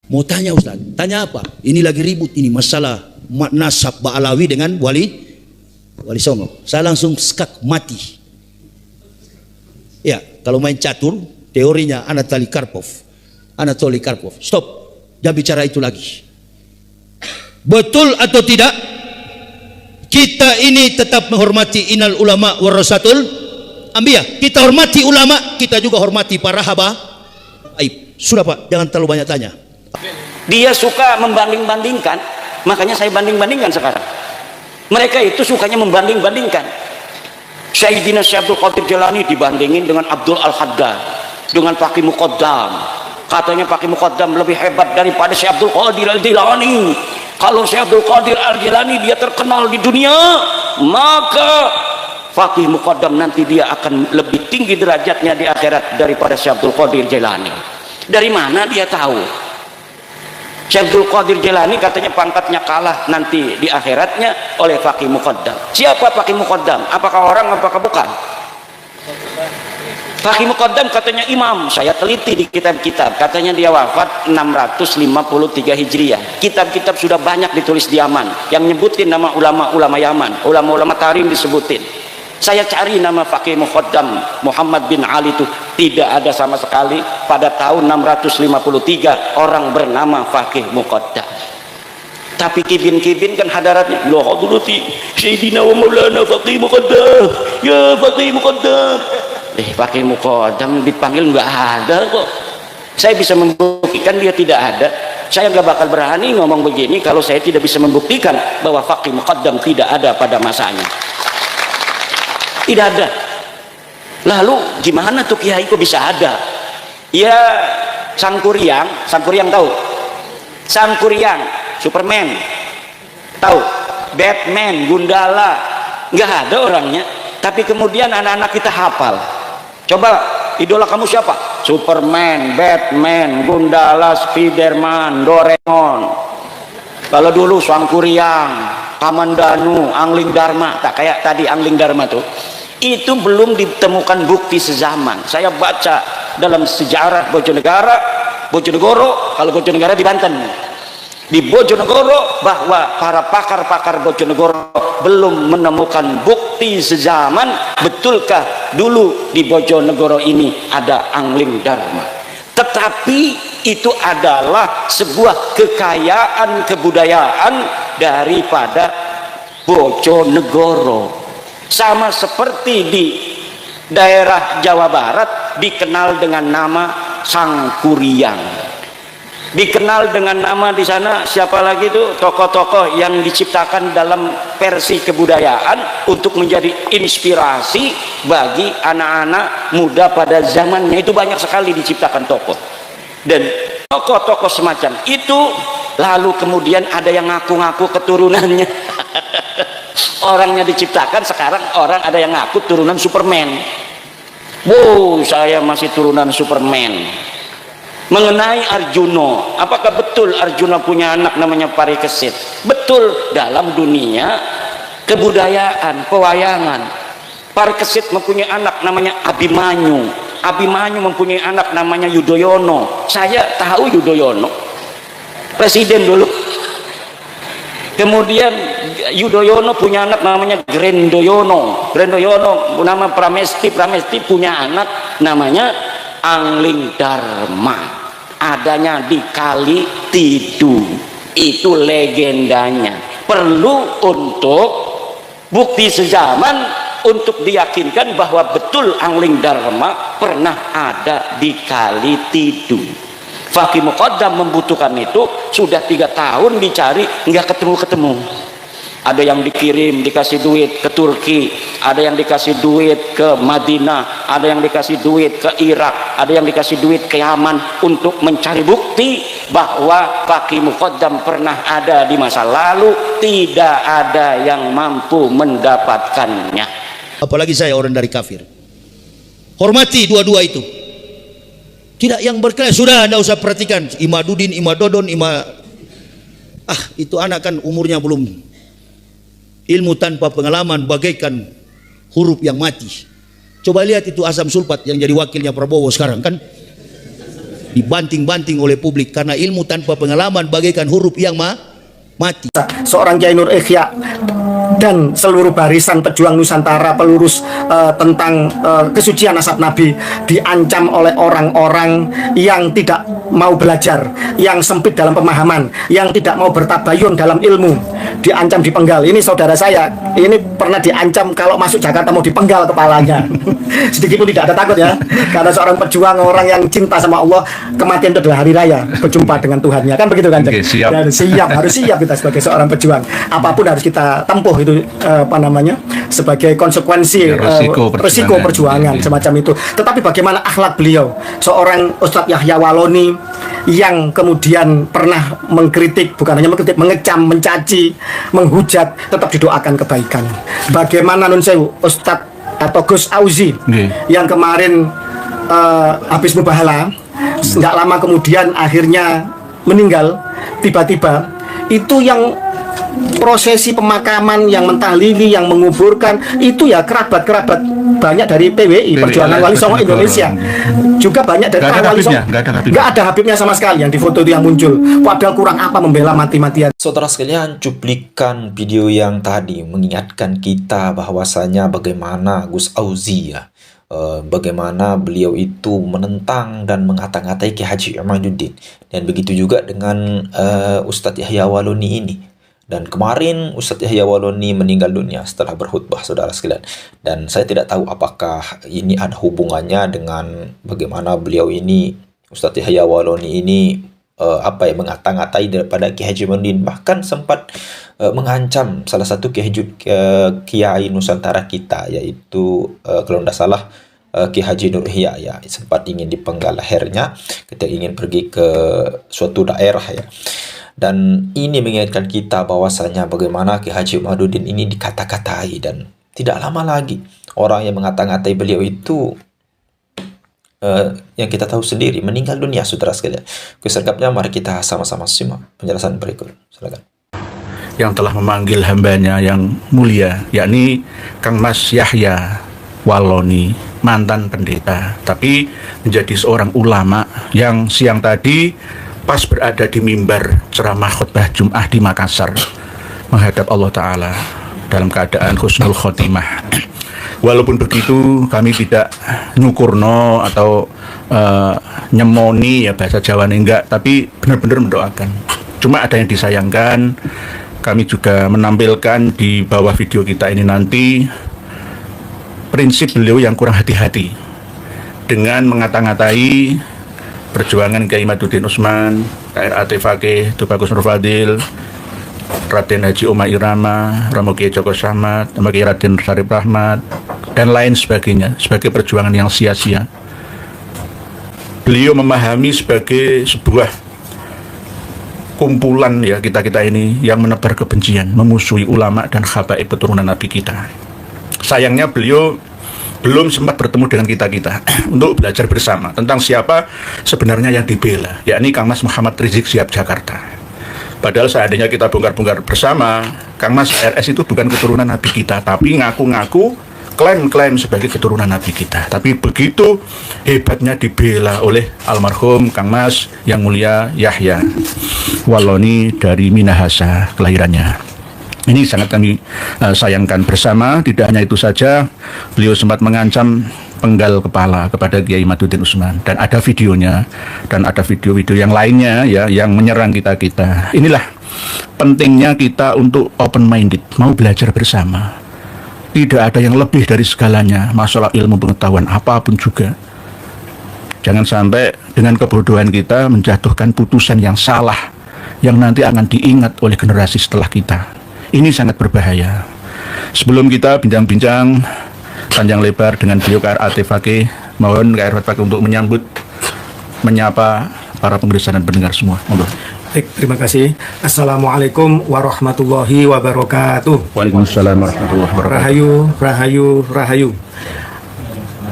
Mau tanya Ustaz, tanya apa? Ini lagi ribut ini masalah nasab Ba'alawi dengan Wali Songo. Saya langsung skak mati. Ya, kalau main catur, teorinya Anatoly Karpov. Stop, jangan bicara itu lagi. Betul atau tidak? Kita ini tetap menghormati innal ulama warasatul anbiya. Kita hormati ulama, kita juga hormati para habaib. Sudah Pak, jangan terlalu banyak tanya. Dia suka membanding-bandingkan, makanya saya banding-bandingkan sekarang. Mereka itu sukanya membanding-bandingkan. Sayyidina Syekh Abdul Qadir Jilani dibandingin dengan Abdul Al-Haddad, dengan Faqih Muqaddam. Katanya Faqih Muqaddam lebih hebat daripada Syekh Abdul Qadir Al-Jilani. Kalau Syekh Abdul Qadir Al-Jilani dia terkenal di dunia, maka Faqih Muqaddam nanti dia akan lebih tinggi derajatnya di akhirat daripada Syekh Abdul Qadir Jilani. Dari mana dia tahu? Syekh Abdul Qadir Jilani katanya pangkatnya kalah nanti di akhiratnya oleh Faqih Muqaddam. Siapa Faqih Muqaddam? Apakah orang, apakah bukan? Faqih Muqaddam katanya imam. Saya teliti di kitab-kitab, katanya dia wafat 653 Hijriah. Kitab-kitab sudah banyak ditulis di Yaman yang nyebutin nama ulama-ulama Yaman, ulama-ulama Tarim disebutin. Saya cari nama Faqih Muqaddam Muhammad bin Ali itu tidak ada sama sekali. Pada tahun 653 orang bernama Faqih Muqaddam. Tapi kibin-kibin kan hadaratnya, la hadrati Sayyidina wa Maulana Faqih Muqaddam, ya Faqih Muqaddam. Faqih Muqaddam dipanggil nggak ada kok. Saya bisa membuktikan dia tidak ada. Saya nggak bakal berani ngomong begini kalau saya tidak bisa membuktikan bahwa Faqih Muqaddam tidak ada pada masanya. Tidak ada. Lalu gimana tuh kiai kok bisa ada? Ya Sangkuriang tahu? Sangkuriang, Superman, tahu? Batman, Gundala, nggak ada orangnya. Tapi kemudian anak-anak kita hafal. Coba idola kamu siapa? Superman, Batman, Gundala, Spiderman, Doraemon. Kalau dulu Sangkuriang, Kamandanu, Angling Dharma, tak kayak tadi Angling Dharma tuh. Itu belum ditemukan bukti sezaman. Saya baca dalam sejarah Bojonegoro, kalau Bojonegoro di Banten, di Bojonegoro, bahwa para pakar-pakar Bojonegoro belum menemukan bukti sezaman. Betulkah dulu di Bojonegoro ini ada Angling Dharma? Tetapi itu adalah sebuah kekayaan kebudayaan daripada Bojonegoro. Sama seperti di daerah Jawa Barat dikenal dengan nama Sangkuriang, dikenal dengan nama di sana siapa lagi itu tokoh-tokoh yang diciptakan dalam versi kebudayaan untuk menjadi inspirasi bagi anak-anak muda pada zamannya. Itu banyak sekali diciptakan tokoh dan tokoh-tokoh semacam itu. Lalu kemudian ada yang ngaku-ngaku keturunannya. Orangnya diciptakan, sekarang orang ada yang ngaku turunan Superman. Wow, saya masih turunan Superman. Mengenai Arjuna, apakah betul Arjuna punya anak namanya Parikesit? Betul, dalam dunia kebudayaan, pewayangan. Parikesit mempunyai anak namanya Abimanyu. Abimanyu mempunyai anak namanya Yudhoyono. Saya tahu Yudhoyono, presiden dulu. Kemudian Yudhoyono punya anak namanya Grendoyono. Grendoyono nama Pramesti. Pramesti punya anak namanya Angling Dharma. Adanya di Kali Tidu. Itu legendanya. Perlu untuk bukti sezaman untuk diyakinkan bahwa betul Angling Dharma pernah ada di Kali Tidu. Faqih Muqaddam membutuhkan itu sudah 3 tahun dicari, nggak ketemu. Ada yang dikirim dikasih duit ke Turki, ada yang dikasih duit ke Madinah, ada yang dikasih duit ke Irak, ada yang dikasih duit ke Yaman untuk mencari bukti bahwa Faqih Muqaddam pernah ada di masa lalu. Tidak ada yang mampu mendapatkannya. Apalagi saya orang dari kafir. Hormati dua-dua itu. Tidak yang berkelahi, sudah Anda usah perhatikan Imaduddin, Imadodon, itu anak kan umurnya belum. Ilmu tanpa pengalaman bagaikan huruf yang mati. Coba lihat itu asam sulfat yang jadi wakilnya Prabowo sekarang kan. dibanting-banting oleh publik karena ilmu tanpa pengalaman bagaikan huruf yang mati. Seorang Kiai Nur Ikhya dan seluruh barisan pejuang Nusantara pelurus tentang kesucian nasab Nabi diancam oleh orang-orang yang tidak mau belajar, yang sempit dalam pemahaman, yang tidak mau bertabayun dalam ilmu, diancam dipenggal. Ini saudara saya, ini pernah diancam kalau masuk Jakarta mau dipenggal kepalanya. Sedikit pun tidak ada takut ya, karena seorang pejuang, orang yang cinta sama Allah, kematian itu adalah hari raya, berjumpa dengan Tuhannya, kan begitu kan? Oke, siap. Dan siap, harus siap kita sebagai seorang pejuang. Apapun harus kita tempuh itu sebagai konsekuensi resiko perjuangan semacam itu. Tetapi bagaimana akhlak beliau, seorang Ustadz Yahya Waloni yang kemudian pernah mengkritik, bukan hanya mengkritik, mengecam, mencaci, menghujat, tetap didoakan kebaikan. Bagaimana Nun Sewu Ustadz atau Gus Auzi yang kemarin habis mubahala, tidak lama kemudian akhirnya meninggal tiba-tiba. Itu yang prosesi pemakaman, yang mentahlili, yang menguburkan, itu ya kerabat-kerabat banyak dari PWI, Perjuangan Wali Songo Indonesia, juga banyak dari Wali Songo. Nggak ada Habibnya sama sekali yang di foto itu yang muncul. Padahal kurang apa membela mati-matian. Saudara sekalian, cuplikan video yang tadi mengingatkan kita bahwasanya bagaimana Gus Auzi ya, bagaimana beliau itu menentang dan mengata-ngatai Ki Haji Imaduddin, dan begitu juga dengan Ustadz Yahya Waloni ini. Dan kemarin Ustadz Yahya Waloni meninggal dunia setelah berkhutbah, saudara sekalian. Dan saya tidak tahu apakah ini ada hubungannya dengan bagaimana beliau ini, Ustadz Yahya Waloni ini mengata-ngatai daripada Ki Haji Imaduddin, bahkan sempat mengancam salah satu kiai Nusantara kita, yaitu kalau tidak salah Ki Haji Nur Ikhya ya, sempat ingin dipenggal lehernya ketika ingin pergi ke suatu daerah ya. Dan ini mengingatkan kita bahwasanya bagaimana Ki Haji Imaduddin ini dikata-katai, dan tidak lama lagi orang yang mengata-ngatai beliau itu yang kita tahu sendiri meninggal dunia, saudara sekalian. Selengkapnya mari kita sama-sama simak penjelasan berikut. Silakan. Yang telah memanggil hambanya yang mulia, yakni Kang Mas Yahya Waloni, mantan pendeta, tapi menjadi seorang ulama yang siang tadi pas berada di mimbar ceramah khutbah Jum'ah di Makassar menghadap Allah Ta'ala dalam keadaan husnul khotimah. Walaupun begitu, kami tidak nyukurno atau nyemoni ya bahasa Jawa enggak, tapi benar-benar mendoakan. Cuma ada yang disayangkan, kami juga menampilkan di bawah video kita ini nanti prinsip beliau yang kurang hati-hati dengan mengata-ngatai perjuangan Kiai Imaduddin Utsman, KRAT Fakih, Tubagus Nur Fadil, Raden Haji Omah Irama, Romo Kiai Joko Sahmat, Romo Kiai Raden Syarif Rahmat, dan lain sebagainya sebagai perjuangan yang sia-sia. Beliau memahami sebagai sebuah kumpulan ya kita ini yang menebar kebencian, memusuhi ulama dan habaib keturunan Nabi kita. Sayangnya beliau belum sempat bertemu dengan kita untuk belajar bersama tentang siapa sebenarnya yang dibela, yakni Kang Mas Muhammad Rizik Syihab Jakarta. Padahal seandainya kita bongkar-bongkar bersama, Kang Mas RS itu bukan keturunan Nabi kita, tapi ngaku-ngaku klaim sebagai keturunan Nabi kita. Tapi begitu hebatnya dibela oleh almarhum Kang Mas yang mulia Yahya Waloni dari Minahasa kelahirannya. Ini sangat kami sayangkan bersama. Tidak hanya itu saja, beliau sempat mengancam penggal kepala kepada Kiai Imaduddin Utsman, dan ada videonya, dan ada video-video yang lainnya ya yang menyerang kita. Inilah pentingnya kita untuk open minded, mau belajar bersama. Tidak ada yang lebih dari segalanya, masalah ilmu pengetahuan apapun juga. Jangan sampai dengan kebodohan kita menjatuhkan putusan yang salah, yang nanti akan diingat oleh generasi setelah kita. Ini sangat berbahaya. Sebelum kita bincang-bincang panjang lebar dengan beliau KRAT Fakih, mohon KRAT Fakih untuk menyapa para pemirsa dan pendengar semua. Monggo. Baik, terima kasih. Assalamualaikum warahmatullahi wabarakatuh. Waalaikumsalam warahmatullahi wabarakatuh. Rahayu.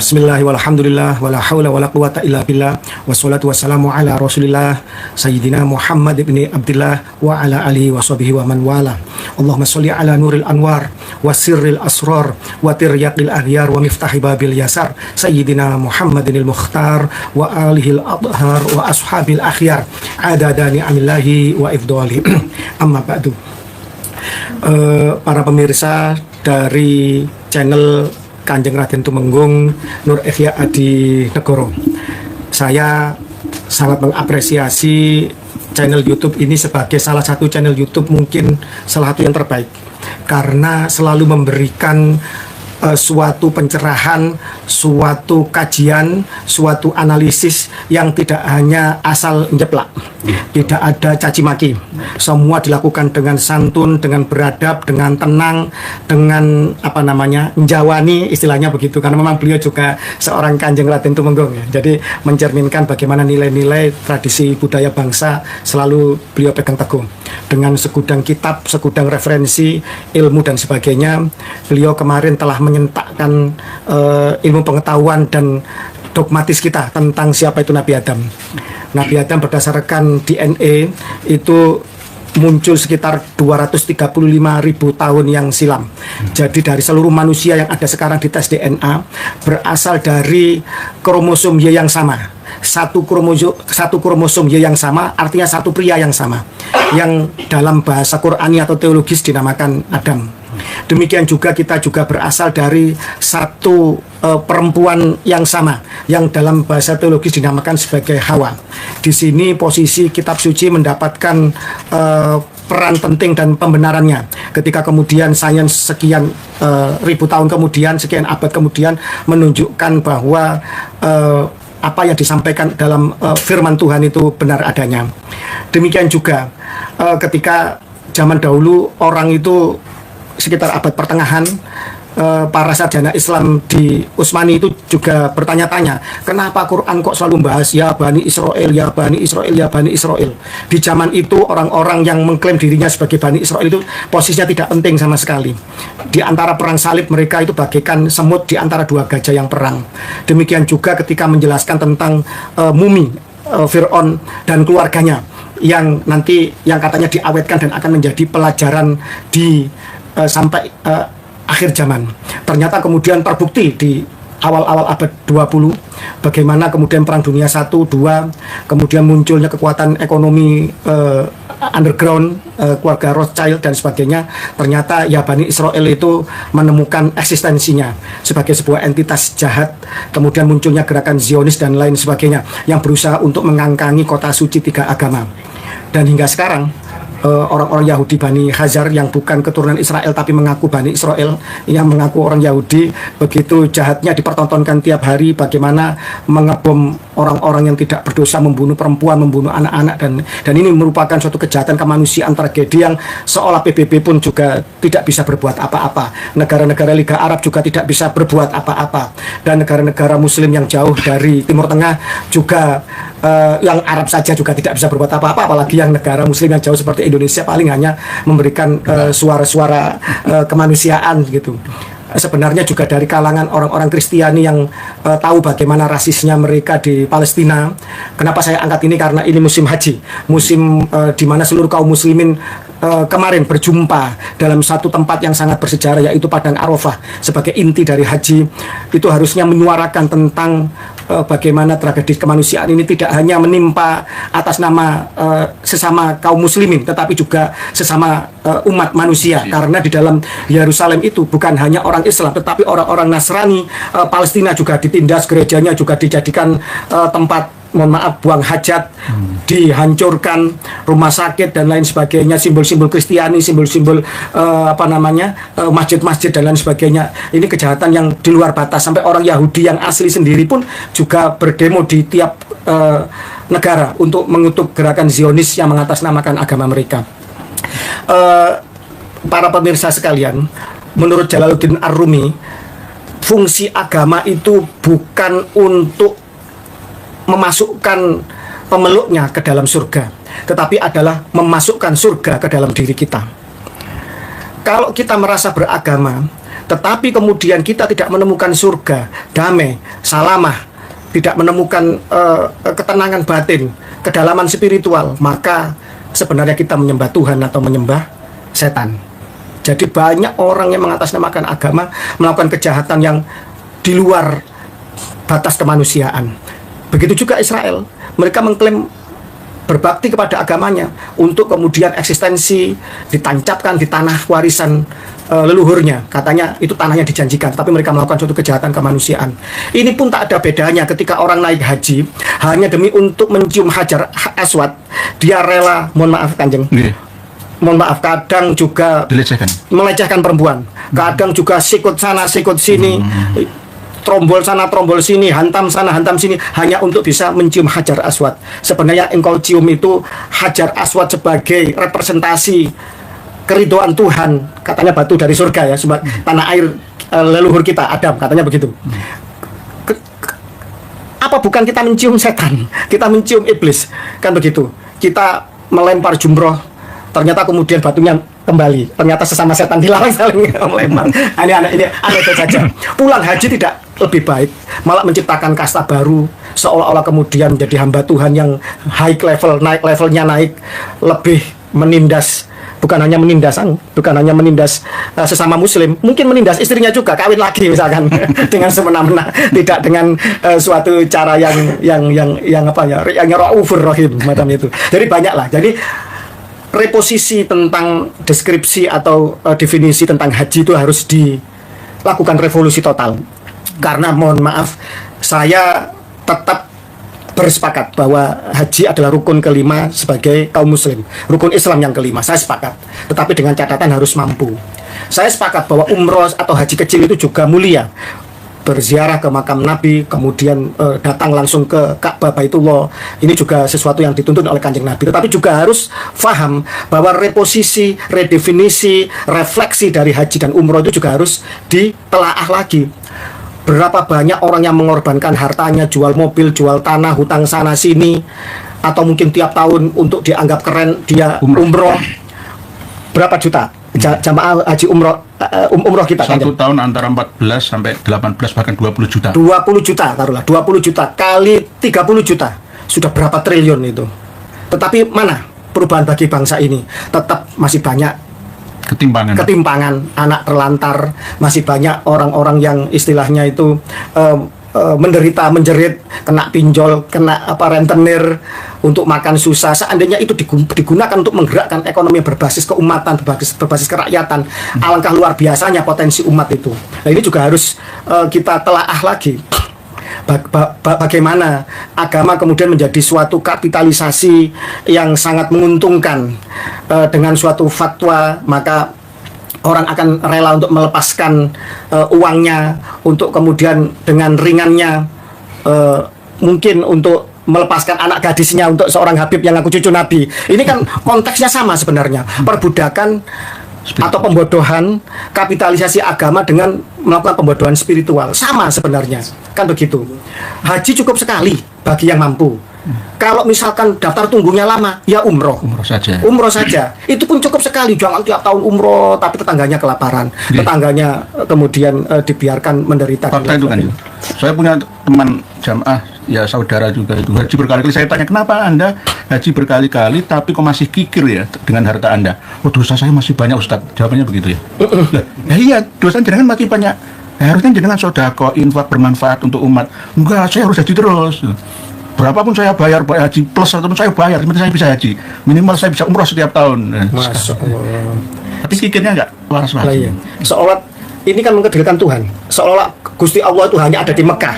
Bismillah walhamdulillah wala haula wala quwata illa billah wassalatu wassalamu ala rasulillah sayyidina Muhammad ibni Abdillah wa ala alihi wa sahbihi wa man wala. Allahumma sholli ala nuril anwar wa sirril asrar wa tiryaqil aghyar wa miftahi babil yasar sayyidina Muhammadinil mukhtar wa alihil adhar wa ashabil akhyar adada ni'amillahi wa ifdali. Amma ba'du. Para pemirsa dari channel Kanjeng Raden Tumenggung Nur Ihya Adi Negoro, saya sangat mengapresiasi channel YouTube ini sebagai salah satu channel YouTube, mungkin salah satu yang terbaik, karena selalu memberikan suatu pencerahan, suatu kajian, suatu analisis yang tidak hanya asal njeplak, tidak ada caci maki, semua dilakukan dengan santun, dengan beradab, dengan tenang, dengan njawani istilahnya begitu, karena memang beliau juga seorang Kanjeng Raden Tumenggung ya. Jadi mencerminkan bagaimana nilai-nilai tradisi budaya bangsa selalu beliau pegang teguh. Dengan segudang kitab, segudang referensi, ilmu dan sebagainya, beliau kemarin telah menyentakkan ilmu pengetahuan dan dogmatis kita tentang siapa itu Nabi Adam. Nabi Adam berdasarkan DNA itu muncul sekitar 235.000 tahun yang silam. Jadi dari seluruh manusia yang ada sekarang di tes DNA berasal dari kromosom Y yang sama. Satu kromosom Y yang sama, artinya satu pria yang sama, yang dalam bahasa Qur'ani atau teologis dinamakan Adam. Demikian juga kita juga berasal dari satu perempuan yang sama, yang dalam bahasa teologis dinamakan sebagai Hawa. Di sini posisi kitab suci mendapatkan peran penting dan pembenarannya. Ketika kemudian sains sekian ribu tahun kemudian, sekian abad kemudian menunjukkan bahwa apa yang disampaikan dalam firman Tuhan itu benar adanya. Demikian juga ketika zaman dahulu orang itu sekitar abad pertengahan, para sarjana Islam di Utsmani itu juga bertanya-tanya, kenapa Quran kok selalu membahas ya Bani Israel, ya Bani Israel, ya Bani Israel. Di zaman itu orang-orang yang mengklaim dirinya sebagai Bani Israel itu posisinya tidak penting sama sekali. Di antara perang salib mereka itu bagaikan semut di antara dua gajah yang perang. Demikian juga ketika menjelaskan tentang mumi Fir'aun dan keluarganya yang nanti yang katanya diawetkan dan akan menjadi pelajaran di sampai akhir zaman. Ternyata kemudian terbukti di awal-awal abad 20 bagaimana kemudian perang dunia 1, 2, kemudian munculnya kekuatan ekonomi underground, keluarga Rothschild dan sebagainya. Ternyata ya Bani Israel itu menemukan eksistensinya sebagai sebuah entitas jahat. Kemudian munculnya gerakan Zionis dan lain sebagainya yang berusaha untuk mengangkangi kota suci tiga agama. Dan hingga sekarang orang-orang Yahudi Bani Khazar yang bukan keturunan Israel tapi mengaku Bani Israel, yang mengaku orang Yahudi, begitu jahatnya dipertontonkan tiap hari bagaimana mengebom orang-orang yang tidak berdosa, membunuh perempuan, membunuh anak-anak, dan ini merupakan suatu kejahatan kemanusiaan, tragedi yang seolah PBB pun juga tidak bisa berbuat apa-apa. Negara-negara Liga Arab juga tidak bisa berbuat apa-apa, dan negara-negara Muslim yang jauh dari Timur Tengah juga yang Arab saja juga tidak bisa berbuat apa-apa, apalagi yang negara Muslim yang jauh seperti Indonesia paling hanya memberikan suara-suara kemanusiaan gitu. Sebenarnya juga dari kalangan orang-orang Kristiani yang tahu bagaimana rasisnya mereka di Palestina. Kenapa saya angkat ini? Karena ini musim haji, musim di mana seluruh kaum muslimin kemarin berjumpa dalam satu tempat yang sangat bersejarah, yaitu Padang Arafah sebagai inti dari haji. Itu harusnya menyuarakan tentang bagaimana tragedi kemanusiaan ini tidak hanya menimpa atas nama sesama kaum muslimin, tetapi juga sesama umat manusia. Karena di dalam Yerusalem itu bukan hanya orang Islam, tetapi orang-orang Nasrani. Palestina juga ditindas, gerejanya juga dijadikan tempat buang hajat, dihancurkan rumah sakit dan lain sebagainya, simbol-simbol Kristiani, simbol-simbol masjid-masjid dan lain sebagainya. Ini kejahatan yang di luar batas, sampai orang Yahudi yang asli sendiri pun juga berdemo di tiap negara untuk mengutuk gerakan Zionis yang mengatasnamakan agama mereka. Para pemirsa sekalian, menurut Jalaluddin Ar-Rumi, fungsi agama itu bukan untuk memasukkan pemeluknya ke dalam surga, tetapi adalah memasukkan surga ke dalam diri kita. Kalau kita merasa beragama Tetapi kemudian kita tidak menemukan surga, damai, salamah, tidak menemukan ketenangan batin, kedalaman spiritual, maka sebenarnya kita menyembah Tuhan atau menyembah setan. Jadi banyak orang yang mengatasnamakan agama melakukan kejahatan yang di luar batas kemanusiaan. Begitu juga Israel, mereka mengklaim berbakti kepada agamanya untuk kemudian eksistensi ditancapkan di tanah warisan leluhurnya. Katanya itu tanahnya dijanjikan, tapi mereka melakukan suatu kejahatan kemanusiaan. Ini pun tak ada bedanya ketika orang naik haji hanya demi untuk mencium hajar aswad, dia rela, mohon maaf Kanjeng, mohon maaf, kadang juga melecehkan perempuan, kadang juga sikut sana sikut sini, trombol sana trombol sini, hantam sana hantam sini, hanya untuk bisa mencium hajar aswad. Sebenarnya engkau cium itu hajar aswad sebagai representasi keridhaan Tuhan, katanya batu dari surga ya, sebab tanah air leluhur kita Adam, katanya begitu. Apa bukan kita mencium setan, kita mencium iblis, kan begitu. Kita melempar jumroh, ternyata kemudian batunya kembali, ternyata sesama setan dilarang saling melempar. Ini aneh saja. Pulang haji tidak lebih baik, malah menciptakan kasta baru, seolah-olah kemudian menjadi hamba Tuhan yang high level, naik levelnya naik, lebih menindas, bukan hanya menindas sesama muslim, mungkin menindas istrinya juga, kawin lagi misalkan dengan semena-mena, tidak dengan suatu cara yang apa ya, yang raufur rahim macam itu. Jadi banyaklah. Jadi reposisi tentang deskripsi atau definisi tentang haji itu harus dilakukan revolusi total. Karena mohon maaf, saya tetap bersepakat bahwa haji adalah rukun kelima sebagai kaum muslim, rukun Islam yang kelima, saya sepakat. Tetapi dengan catatan harus mampu. Saya sepakat bahwa umroh atau haji kecil itu juga mulia, berziarah ke makam Nabi, kemudian datang langsung ke Ka'bah Baitullah, ini juga sesuatu yang dituntut oleh Kanjeng Nabi. Tetapi juga harus faham bahwa reposisi, redefinisi, refleksi dari haji dan umroh itu juga harus ditelaah lagi. Berapa banyak orang yang mengorbankan hartanya, jual mobil, jual tanah, hutang sana sini, atau mungkin tiap tahun untuk dianggap keren dia umroh. Berapa juta jamaah haji umroh kita satu tahun antara 14 sampai 18 bahkan 20 juta. 20 juta taruhlah, 20 juta kali 30 juta sudah berapa triliun itu. Tetapi mana perubahan bagi bangsa ini? Tetap masih banyak ketimpangan, anak terlantar, masih banyak orang-orang yang istilahnya itu menderita, menjerit, kena pinjol, kena rentenir, untuk makan susah. Seandainya itu digunakan untuk menggerakkan ekonomi berbasis keumatan, berbasis kerakyatan, alangkah luar biasanya potensi umat itu. Nah, ini juga harus kita telaah lagi. Bagaimana agama kemudian menjadi suatu kapitalisasi yang sangat menguntungkan. Dengan suatu fatwa, maka orang akan rela untuk melepaskan uangnya, untuk kemudian dengan ringannya mungkin untuk melepaskan anak gadisnya untuk seorang Habib yang ngaku cucu Nabi. Ini kan konteksnya sama sebenarnya, perbudakan atau pembodohan, kapitalisasi agama dengan melakukan pembodohan spiritual, sama sebenarnya, kan begitu. Haji cukup sekali bagi yang mampu. Kalau misalkan daftar tunggunya lama, ya umroh saja. Itu pun cukup sekali. Jangan tiap tahun umroh tapi tetangganya kelaparan, tetangganya kemudian dibiarkan menderita. Fakta itu kan, saya punya teman jamaah, ya saudara juga itu haji berkali-kali. Saya tanya, kenapa Anda haji berkali-kali tapi kok masih kikir ya dengan harta Anda? Oh, dosa saya masih banyak Ustadz. Jawabannya begitu ya. Ya iya, dosa jenengan masih banyak. Harusnya jenengan sedekah, infak bermanfaat untuk umat. Enggak, saya harus haji terus. Berapapun saya bayar haji plus ataupun saya bayar, seperti saya bisa haji. Minimal saya bisa umroh setiap tahun. Masya Allah. Tapi kikirnya enggak waras banget. Iya. Seolah ini kan mengkecilkan Tuhan. Seolah Gusti Allah itu hanya ada di Mekah.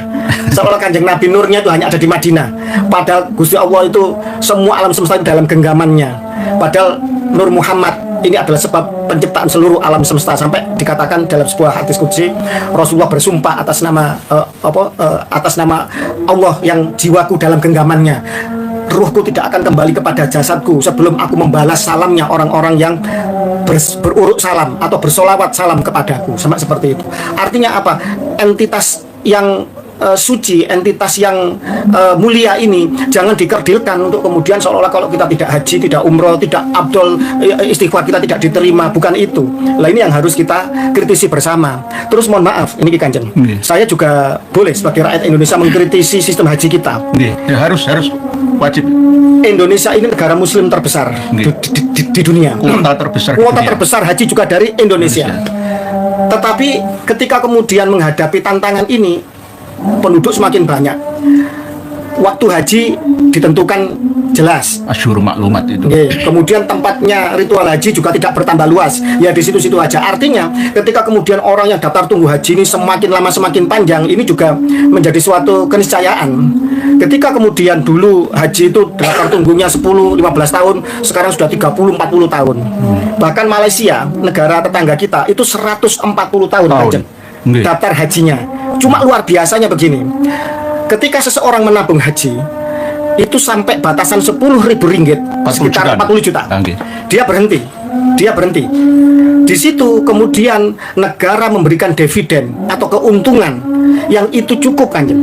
Seolah Kanjeng Nabi nurnya itu hanya ada di Madinah. Padahal Gusti Allah itu semua alam semesta dalam genggamannya. Padahal Nur Muhammad ini adalah sebab penciptaan seluruh alam semesta. Sampai dikatakan dalam sebuah hadis qudsi, Rasulullah bersumpah atas nama atas nama Allah yang jiwaku dalam genggamannya, ruhku tidak akan kembali kepada jasadku sebelum aku membalas salamnya orang-orang yang beruruk salam atau bersolawat salam kepadaku. Sama seperti itu. Artinya apa? Entitas yang suci, entitas yang mulia ini jangan dikerdilkan untuk kemudian seolah-olah kalau kita tidak haji, tidak umroh, tidak abdol, istighfar kita tidak diterima. Bukan itu. Lah ini yang harus kita kritisi bersama. Terus mohon maaf, ini Ki Kanjeng, saya juga boleh sebagai rakyat Indonesia mengkritisi sistem haji kita. Ya, harus wajib. Indonesia ini negara muslim terbesar di dunia. Kuota terbesar haji juga dari Indonesia. Tetapi ketika kemudian menghadapi tantangan ini, penduduk semakin banyak, waktu haji ditentukan jelas. Asyhur maklumat itu. Kemudian tempatnya ritual haji juga tidak bertambah luas. Ya di situ-situ aja. Artinya ketika kemudian orang yang daftar tunggu haji ini semakin lama semakin panjang, ini juga menjadi suatu keniscayaan. Ketika kemudian dulu haji itu daftar tunggunya 10-15 tahun, sekarang sudah 30-40 tahun. Bahkan Malaysia, negara tetangga kita, itu 140 tahun daftar hajinya. Cuma luar biasanya begini. Ketika seseorang menabung haji itu sampai batasan 10.000 ringgit, sekitar 40 juta. Dia berhenti. Di situ kemudian negara memberikan dividen atau keuntungan yang itu cukup, Kanjeng.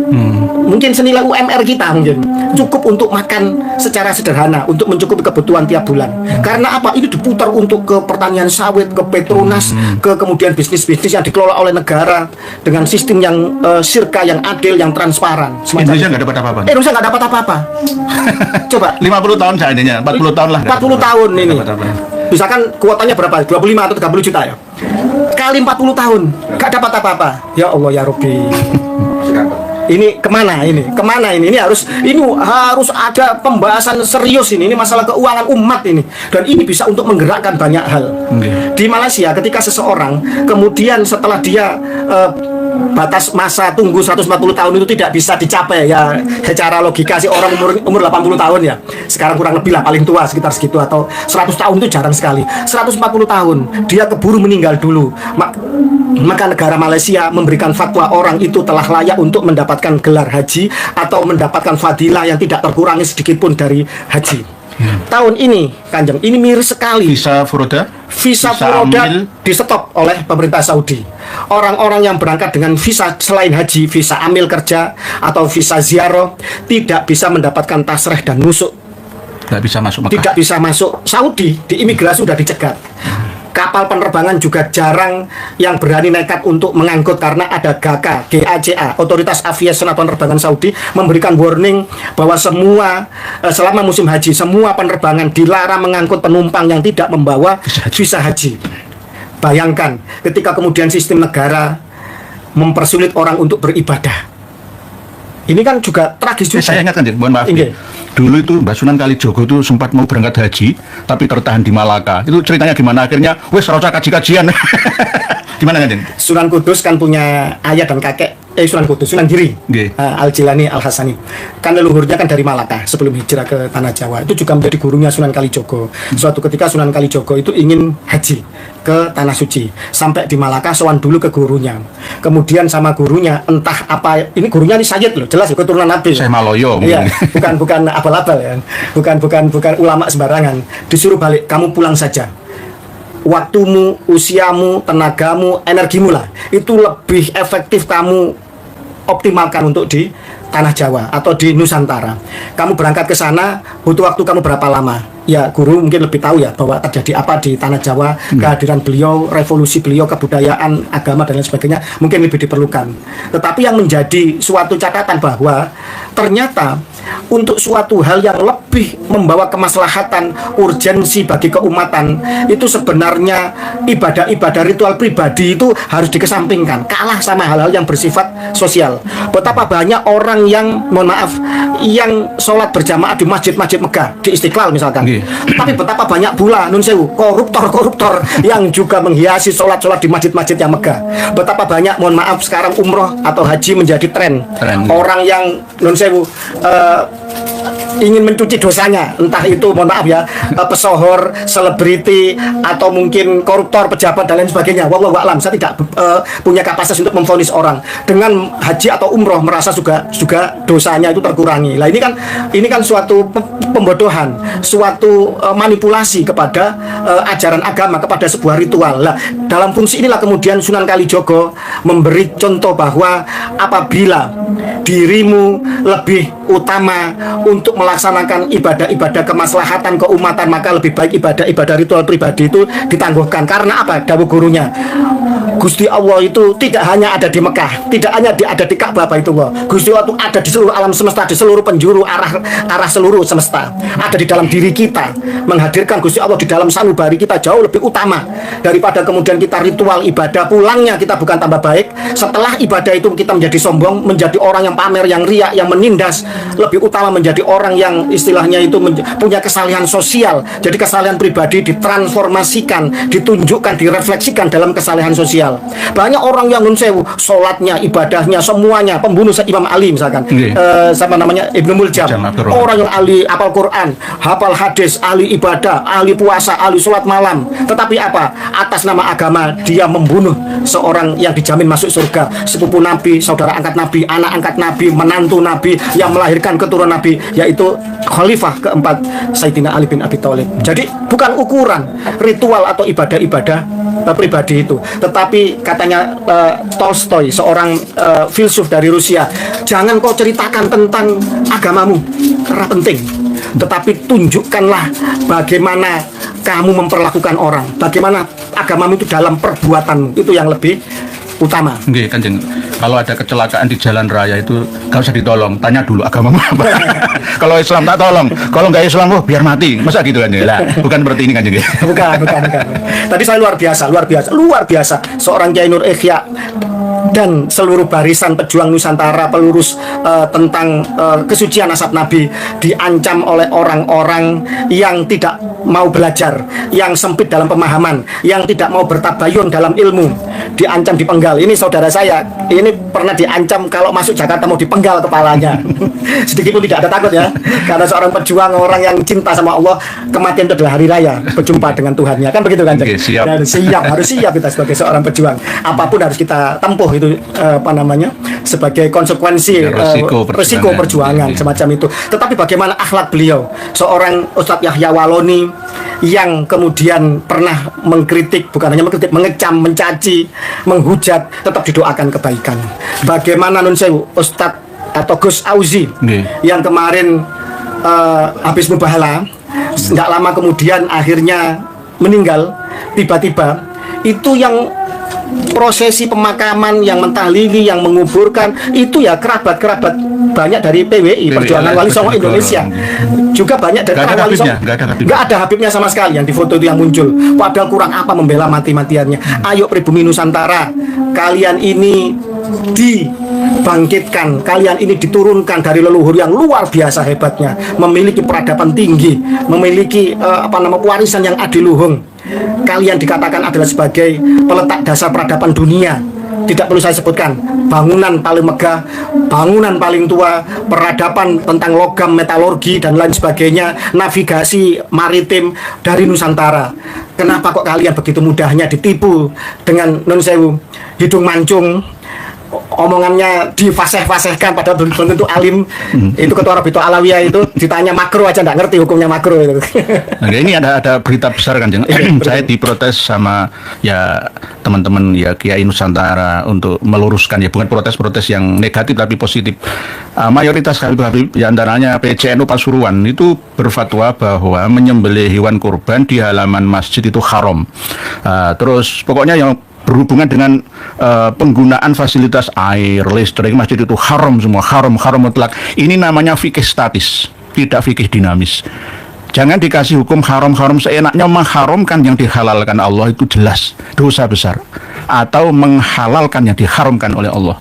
Mungkin senilai UMR kita mungkin cukup untuk makan secara sederhana, untuk mencukupi kebutuhan tiap bulan. Karena apa? Ini diputar untuk ke pertanian sawit, ke Petronas, ke kemudian bisnis-bisnis yang dikelola oleh negara dengan sistem yang syirka, yang adil, yang transparan. Indonesia nggak dapat apa-apa. Indonesia nggak dapat apa-apa. Coba 50 tahun seandainya, 40 tahun lah. 40 tahun ini. Misalkan kuotanya berapa? 25 atau 30 juta ya. Kali 40 tahun gak dapat apa-apa. Ya Allah ya Rabbi. Ini kemana ini? Ini harus ada pembahasan serius ini masalah keuangan umat ini. Dan ini bisa untuk menggerakkan banyak hal. Di Malaysia ketika seseorang kemudian setelah dia batas masa tunggu 140 tahun itu tidak bisa dicapai ya, secara logika sih orang umur 80 tahun ya. Sekarang kurang lebih lah paling tua sekitar segitu, atau 100 tahun itu jarang sekali. 140 tahun dia keburu meninggal dulu. Maka negara Malaysia memberikan fatwa orang itu telah layak untuk mendapatkan gelar haji atau mendapatkan fadilah yang tidak terkurangi sedikit pun dari haji. Tahun ini, Kanjeng, ini miris sekali. Visa furoda di stop oleh pemerintah Saudi. Orang-orang yang berangkat dengan visa selain haji, visa amil kerja atau visa ziarah, tidak bisa mendapatkan tasreh dan nusuk. Tidak bisa masuk Saudi, di imigrasi sudah dicegat. Kapal penerbangan juga jarang yang berani nekat untuk mengangkut karena ada GACA, Otoritas Aviasi Penerbangan Saudi, memberikan warning bahwa selama musim haji semua penerbangan dilarang mengangkut penumpang yang tidak membawa visa haji. Bayangkan ketika kemudian sistem negara mempersulit orang untuk beribadah. Ini kan juga tragis juga. Saya ingatkan, mohon maaf. Dulu itu Mbak Sunan Kalijogo itu sempat mau berangkat haji, tapi tertahan di Malaka. Itu ceritanya gimana? Akhirnya, wes rasa kaji-kajian. Gimana kan, Sunan Kudus kan punya ayah dan kakek. Sunan Kudus, Sunan Giri, Al-Jilani, Al-Hasani. Kan leluhurnya kan dari Malaka sebelum hijrah ke Tanah Jawa. Itu juga menjadi gurunya Sunan Kalijogo. Suatu ketika Sunan Kalijogo itu ingin haji ke Tanah Suci. Sampai di Malaka, sowan dulu ke gurunya. Kemudian sama gurunya, entah apa, ini gurunya ini Sayyid loh, jelas ya, keturunan Nabi. Saya Maloyo. Iya, bukan abal-abal ya. Bukan ulama sembarangan. Disuruh balik, kamu pulang saja. Waktumu, usiamu, tenagamu, energimu lah, itu lebih efektif kamu optimalkan untuk di Tanah Jawa atau di Nusantara. Kamu berangkat ke sana, butuh waktu kamu berapa lama? Ya, guru mungkin lebih tahu ya bahwa terjadi apa di Tanah Jawa, kehadiran beliau, revolusi beliau, kebudayaan, agama dan lain sebagainya mungkin lebih diperlukan. Tetapi yang menjadi suatu catatan bahwa ternyata untuk suatu hal yang lebih membawa kemaslahatan, urgensi bagi keumatan, itu sebenarnya ibadah-ibadah ritual pribadi itu harus dikesampingkan, kalah sama hal-hal yang bersifat sosial. Betapa banyak orang yang, mohon maaf, yang sholat berjamaah di masjid-masjid megah, di Istiqlal misalkan. Tapi betapa banyak pula, nun sewu, koruptor yang juga menghiasi sholat-sholat di masjid-masjid yang megah. Betapa banyak, mohon maaf, sekarang umroh atau haji menjadi tren. Orang yang, nun sewu, ingin mencuci dosanya, entah itu mohon maaf ya, pesohor, selebriti, atau mungkin koruptor, pejabat dan lain sebagainya. Wallahu a'lam, saya tidak punya kapasitas untuk memvonis orang. Dengan haji atau umroh merasa juga dosanya itu terkurangi. Lah ini kan suatu pembodohan, suatu manipulasi kepada ajaran agama, kepada sebuah ritual. Lah dalam fungsi inilah kemudian Sunan Kalijogo memberi contoh bahwa apabila dirimu lebih utama untuk melaksanakan ibadah-ibadah kemaslahatan keumatan, maka lebih baik ibadah-ibadah ritual pribadi itu ditangguhkan. Karena apa? Dawuh gurunya, Gusti Allah itu tidak hanya ada di Mekah, tidak hanya ada di Ka'bah Baitullah. Gusti Allah itu ada di seluruh alam semesta, di seluruh penjuru arah seluruh semesta. Ada di dalam diri kita. Menghadirkan Gusti Allah di dalam sanubari kita jauh lebih utama daripada kemudian kita ritual ibadah, pulangnya kita bukan tambah baik. Setelah ibadah itu kita menjadi sombong, menjadi orang yang pamer, yang riak, yang menindas. Lebih utama menjadi orang yang istilahnya itu punya kesalehan sosial. Jadi kesalehan pribadi ditransformasikan, ditunjukkan, direfleksikan dalam kesalehan sosial. Banyak orang yang nun sewu, sholatnya, ibadahnya, semuanya pembunuh Imam Ali misalkan, siapa namanya, Ibnu Muljam, orang yang ahli hafal Quran, hafal hadis, ahli ibadah, ahli puasa, ahli sholat malam, tetapi apa? Atas nama agama dia membunuh seorang yang dijamin masuk surga, sepupu Nabi, saudara angkat Nabi, anak angkat Nabi, menantu Nabi, yang melahirkan keturunan Nabi, yaitu Khalifah keempat Sayyidina Ali bin Abi Thalib. Jadi bukan ukuran ritual atau ibadah-ibadah pribadi itu, tetapi katanya Tolstoy, seorang filsuf dari Rusia, jangan kau ceritakan tentang agamamu karena penting, tetapi tunjukkanlah bagaimana kamu memperlakukan orang, bagaimana agamamu itu dalam perbuatanmu, itu yang lebih utama. Oke, Kanjeng. Kalau ada kecelakaan di jalan raya itu gak usah ditolong, tanya dulu agamamu apa. Kalau Islam tak tolong, kalau nggak Islam biar mati. Masa gitu kan? Lah, bukan seperti ini, Kanjeng. Bukan. Tadi saya luar biasa. Seorang Kiai Nur Ikhya dan seluruh barisan pejuang Nusantara, pelurus tentang kesucian nasab Nabi diancam oleh orang-orang yang tidak mau belajar, yang sempit dalam pemahaman, yang tidak mau bertabayun dalam ilmu, diancam dipenggal. Ini saudara saya, ini pernah diancam kalau masuk Jakarta mau dipenggal kepalanya. Sedikit pun tidak ada takut ya, karena seorang pejuang, orang yang cinta sama Allah, kematian itu adalah hari raya, berjumpa dengan Tuhannya, kan begitu kan? Siap. Dan harus siap kita sebagai seorang pejuang. Apapun harus kita tempuh itu sebagai konsekuensi resiko perjuangan semacam itu. Tetapi bagaimana akhlak beliau, seorang Ustadz Yahya Waloni yang kemudian pernah mengkritik, bukan hanya mengkritik, mengecam, mencaci, menghujat, tetap didoakan kebaikan. Bagaimana nun sewu Ustadz atau Gus Auzi yang kemarin habis mubahala, nggak lama kemudian akhirnya meninggal tiba-tiba, itu yang prosesi pemakaman, yang mentahlili, yang menguburkan, itu ya kerabat-kerabat banyak dari PWI, Perjuangan Wali Songo Indonesia, juga banyak dari Wali Songo. Nggak ada Habibnya sama sekali yang di foto itu yang muncul. Padahal kurang apa membela mati-matiannya. Ayo pribumi Nusantara, kalian ini dibangkitkan, kalian ini diturunkan dari leluhur yang luar biasa hebatnya, memiliki peradaban tinggi, memiliki warisan yang adiluhung. Kalian dikatakan adalah sebagai peletak dasar peradaban dunia. Tidak perlu saya sebutkan, bangunan paling megah, bangunan paling tua, peradaban tentang logam, metalurgi dan lain sebagainya, navigasi maritim dari Nusantara. Kenapa kok kalian begitu mudahnya ditipu dengan nun sewu hidung mancung, omongannya difasih-fasihkan padahal belum tentu alim. Itu ketua Rabitul Alawiyah itu ditanya makro aja nggak ngerti hukumnya makro itu. Nah, ini ada berita besar kan, Jeng. Saya diprotes sama ya teman-teman ya Kiai Nusantara untuk meluruskan, ya bukan protes-protes yang negatif tapi positif. Mayoritas Habib ya antaranya PCNU Pasuruan itu berfatwa bahwa menyembelih hewan kurban di halaman masjid itu haram. Terus pokoknya yang berhubungan dengan penggunaan fasilitas air, listrik, masjid itu haram semua, haram mutlak. Ini namanya fikih statis, tidak fikih dinamis. Jangan dikasih hukum haram seenaknya. Mengharamkan yang dihalalkan Allah itu jelas dosa besar, atau menghalalkan yang diharamkan oleh Allah.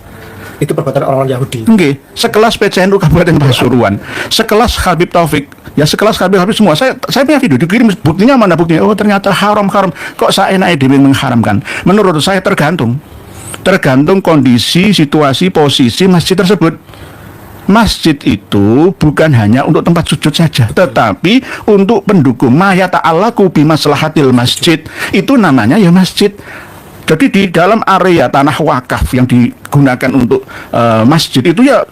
Itu perbuatan orang-orang Yahudi. Oke, sekelas PCNU Kabupaten Pasuruan, sekelas Habib Taufik, ya sekelas Habib semua. Saya punya video, dikirim buktinya mana buktinya? Oh ternyata haram. Kok saya enaknya mengharamkan? Menurut saya tergantung kondisi, situasi, posisi masjid tersebut. masjid itu bukan hanya untuk tempat sujud saja, tetapi untuk pendukung ma yata'allaqu bi maslahatil masjid, itu namanya ya masjid. Jadi di dalam area tanah wakaf yang digunakan untuk masjid itu ya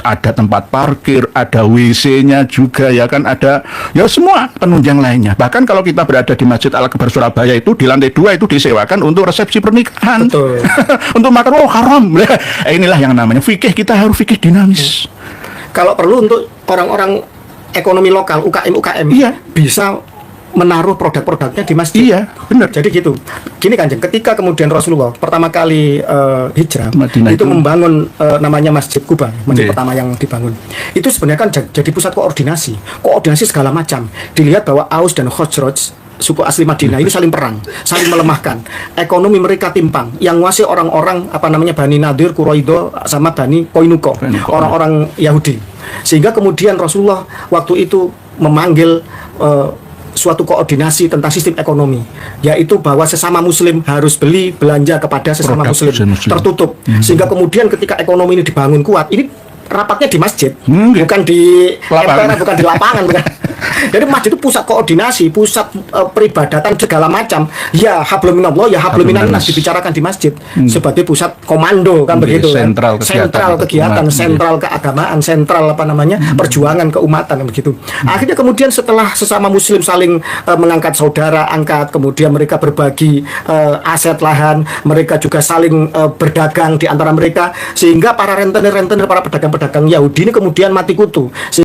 ada tempat parkir, ada WC-nya juga ya kan, ada ya semua penunjang lainnya. Bahkan kalau kita berada di Masjid Al-Akbar Surabaya itu di lantai 2 itu disewakan untuk resepsi pernikahan. Betul. Untuk makan, oh haram. Inilah yang namanya fikih, kita harus fikih dinamis. Kalau perlu untuk orang-orang ekonomi lokal, UKM Iya. bisa menaruh produk-produknya di masjid. Iya, benar. Jadi gitu. Gini Kanjeng, ketika kemudian Rasulullah pertama kali hijrah, Madinah itu itu. membangun namanya Masjid Kuba, masjid Iya. pertama yang dibangun. Itu sebenarnya kan jadi pusat koordinasi segala macam. Dilihat bahwa Aus dan Khosraj, suku asli Madinah ini saling perang, saling melemahkan. Ekonomi mereka timpang. Yang nguasai orang-orang Bani Nadir, Quraido sama Bani Koinuko, orang-orang Yahudi. Sehingga kemudian Rasulullah waktu itu memanggil suatu koordinasi tentang sistem ekonomi, yaitu bahwa sesama muslim harus belanja kepada sesama Produk muslim, muslim. tertutup. Sehingga kemudian ketika ekonomi ini dibangun kuat, ini rapatnya di masjid, Gitu. bukan di Lapangan. MPR, bukan di lapangan, bukan. Jadi masjid itu pusat koordinasi, pusat peribadatan segala macam. Ya hablum minallah, ya hablum minan nas dibicarakan di masjid sebagai pusat komando kan begitu kan. Sentral kegiatan. Sentral kegiatan, sentral keagamaan, sentral perjuangan keumatan begitu. Akhirnya kemudian setelah sesama muslim saling mengangkat saudara, kemudian mereka berbagi aset lahan, mereka juga saling berdagang di antara mereka, sehingga para rentenir, para pedagang-pedagang Yahudi ini kemudian mati kutu.